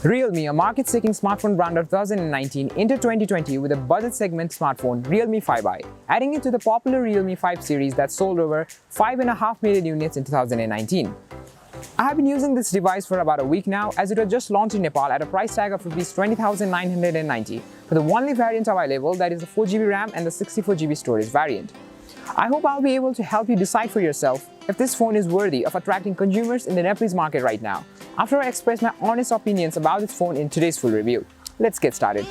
Realme, a market-seeking smartphone brand of 2019, entered 2020 with a budget segment smartphone, Realme 5i, adding it to the popular Realme 5 series that sold over 5.5 million units in 2019. I have been using this device for about a week now, as it was just launched in Nepal at a price tag of Rs 20,990 for the only variant available, that is the 4GB RAM and the 64GB storage variant. I hope I'll be able to help you decide for yourself if this phone is worthy of attracting consumers in the Nepalese market right now, after I express my honest opinions about this phone in today's full review. Let's get started.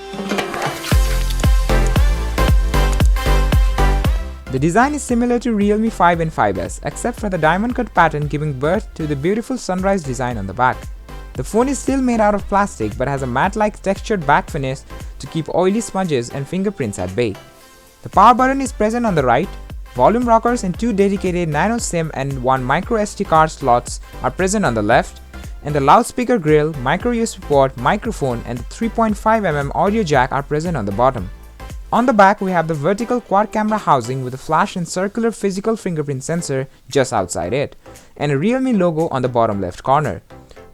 The design is similar to Realme 5 and 5S, except for the diamond cut pattern giving birth to the beautiful sunrise design on the back. The phone is still made out of plastic but has a matte-like textured back finish to keep oily smudges and fingerprints at bay. The power button is present on the right. Volume rockers and 2 dedicated nano SIM and 1 micro SD card slots are present on the left, and the loudspeaker grill, micro USB port, microphone and the 3.5mm audio jack are present on the bottom. On the back we have the vertical quad camera housing with a flash and circular physical fingerprint sensor just outside it, and a Realme logo on the bottom left corner.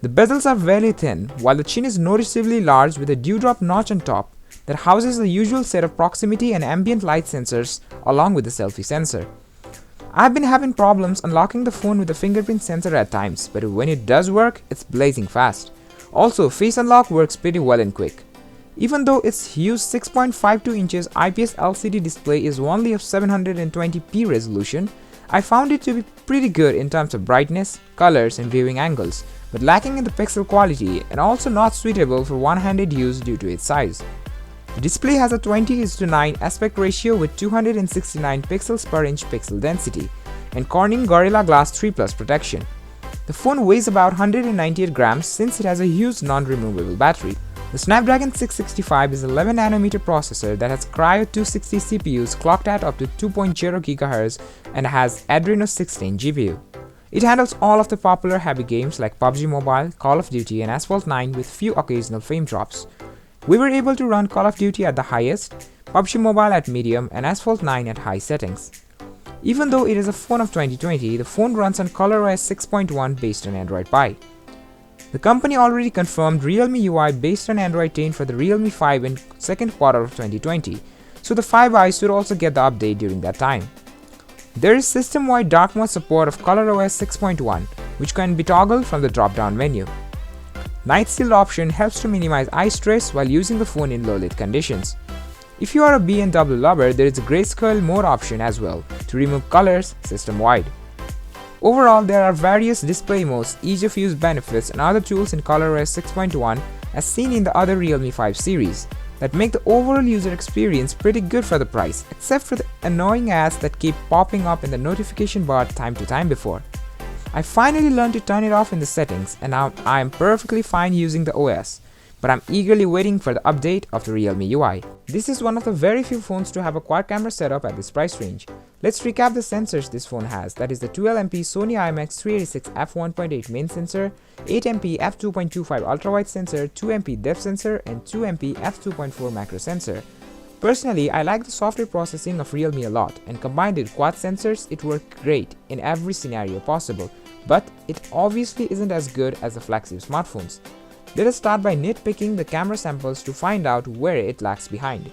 The bezels are very thin, while the chin is noticeably large with a dewdrop notch on top that houses the usual set of proximity and ambient light sensors along with the selfie sensor. I've been having problems unlocking the phone with the fingerprint sensor at times, but when it does work, it's blazing fast. Also, face unlock works pretty well and quick. Even though its huge 6.52 inches IPS LCD display is only of 720p resolution, I found it to be pretty good in terms of brightness, colors and viewing angles, but lacking in the pixel quality and also not suitable for one-handed use due to its size. The display has a 20:9 aspect ratio with 269 pixels per inch pixel density and Corning Gorilla Glass 3 Plus protection. The phone weighs about 198 grams since it has a huge non-removable battery. The Snapdragon 665 is an 11nm processor that has Cryo 260 CPUs clocked at up to 2.0 GHz and has Adreno 16 GPU. It handles all of the popular heavy games like PUBG Mobile, Call of Duty and Asphalt 9 with few occasional frame drops. We were able to run Call of Duty at the highest, PUBG Mobile at medium and Asphalt 9 at high settings. Even though it is a phone of 2020, the phone runs on ColorOS 6.1 based on Android Pie. The company already confirmed Realme UI based on Android 10 for the Realme 5 in second quarter of 2020, so the 5i should also get the update during that time. There is system-wide dark mode support of ColorOS 6.1, which can be toggled from the drop-down menu. Night shield option helps to minimize eye stress while using the phone in low-lit conditions. If you are a BMW lover, there is a grayscale mode option as well to remove colors system-wide. Overall, there are various display modes, ease of use benefits and other tools in ColorOS 6.1 as seen in the other Realme 5 series that make the overall user experience pretty good for the price, except for the annoying ads that keep popping up in the notification bar time to time before. I finally learned to turn it off in the settings and now I am perfectly fine using the OS, but I'm eagerly waiting for the update of the Realme UI. This is one of the very few phones to have a quad camera setup at this price range. Let's recap the sensors this phone has, that is the 12MP Sony IMX386 f1.8 main sensor, 8MP f2.25 ultra-wide sensor, 2MP depth sensor and 2MP f2.4 macro sensor. Personally, I like the software processing of Realme a lot, and combined with quad sensors, it worked great in every scenario possible, but it obviously isn't as good as the flagship smartphones. Let us start by nitpicking the camera samples to find out where it lags behind.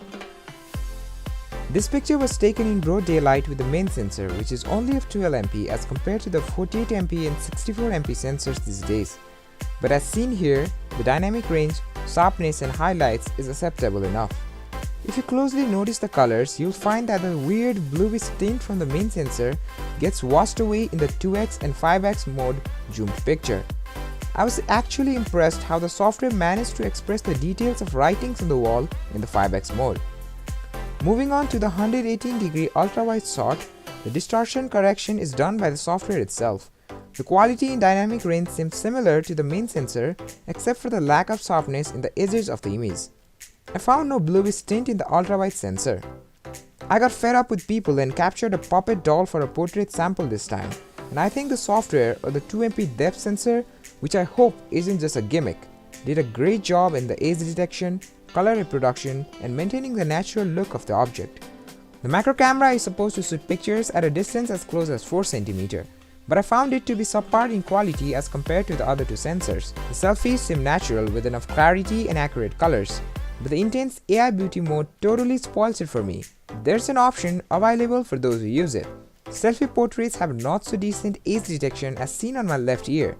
This picture was taken in broad daylight with the main sensor, which is only of 12MP as compared to the 48MP and 64MP sensors these days. But as seen here, the dynamic range, sharpness and highlights is acceptable enough. If you closely notice the colors, you'll find that the weird bluish tint from the main sensor gets washed away in the 2x and 5x mode zoomed picture. I was actually impressed how the software managed to express the details of writings on the wall in the 5x mode. Moving on to the 118° ultra-wide shot, the distortion correction is done by the software itself. The quality in dynamic range seems similar to the main sensor except for the lack of sharpness in the edges of the image. I found no bluish tint in the ultra-wide sensor. I got fed up with people and captured a puppet doll for a portrait sample this time, and I think the software or the 2MP depth sensor, which I hope isn't just a gimmick, did a great job in the edge detection, color reproduction and maintaining the natural look of the object. The macro camera is supposed to shoot pictures at a distance as close as 4 cm, but I found it to be subpar in quality as compared to the other two sensors. The selfies seem natural with enough clarity and accurate colors, but the intense AI beauty mode totally spoils it for me. There's an option available for those who use it. Selfie portraits have not so decent age detection as seen on my left ear,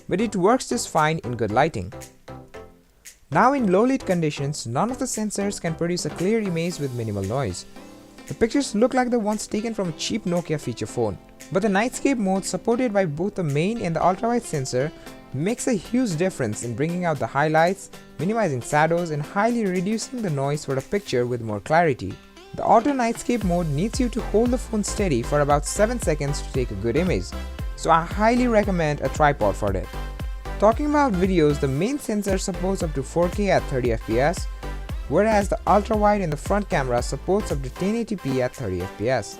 but it works just fine in good lighting. Now in low lit conditions, none of the sensors can produce a clear image with minimal noise. The pictures look like the ones taken from a cheap Nokia feature phone. But the nightscape mode supported by both the main and the ultrawide sensor makes a huge difference in bringing out the highlights, minimizing shadows and highly reducing the noise for the picture with more clarity. The auto nightscape mode needs you to hold the phone steady for about 7 seconds to take a good image, so I highly recommend a tripod for that. Talking about videos, the main sensor supports up to 4K at 30fps, whereas the ultrawide in the front camera supports up to 1080p at 30fps.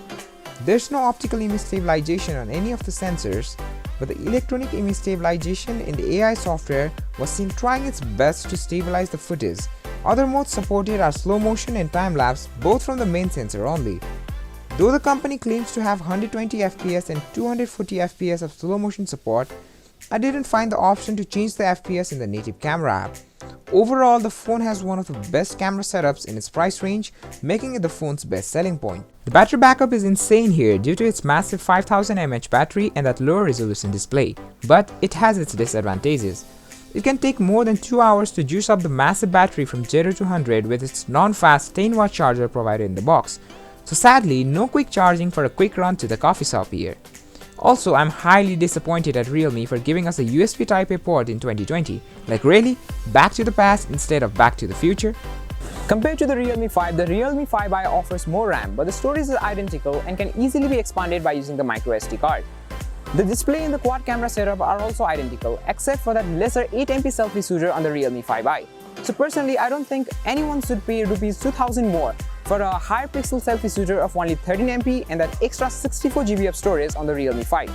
There's no optical image stabilization on any of the sensors, but the electronic image stabilization in the AI software was seen trying its best to stabilize the footage. Other modes supported are slow motion and time-lapse, both from the main sensor only. Though the company claims to have 120fps and 240fps of slow motion support, I didn't find the option to change the FPS in the native camera app. Overall, the phone has one of the best camera setups in its price range, making it the phone's best selling point. The battery backup is insane here due to its massive 5000 mAh battery and that lower resolution display, but it has its disadvantages. It can take more than 2 hours to juice up the massive battery from 0 to 100 with its non-fast 10W charger provided in the box. So sadly, no quick charging for a quick run to the coffee shop here. Also, I'm highly disappointed at Realme for giving us a USB Type-A port in 2020. Like really? Back to the past instead of back to the future? Compared to the Realme 5, the Realme 5i offers more RAM, but the storage is identical and can easily be expanded by using the microSD card. The display and the quad camera setup are also identical, except for that lesser 8MP selfie shooter on the Realme 5i. So personally, I don't think anyone should pay Rs 2000 more for a higher pixel selfie shooter of only 13MP and that extra 64GB of storage on the Realme 5.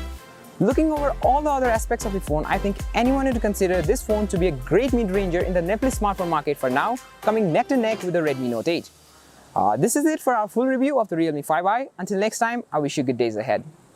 Looking over all the other aspects of the phone, I think anyone would consider this phone to be a great mid-ranger in the Nepalese smartphone market for now, coming neck to neck with the Redmi Note 8. This is it for our full review of the Realme 5i. Until next time, I wish you good days ahead.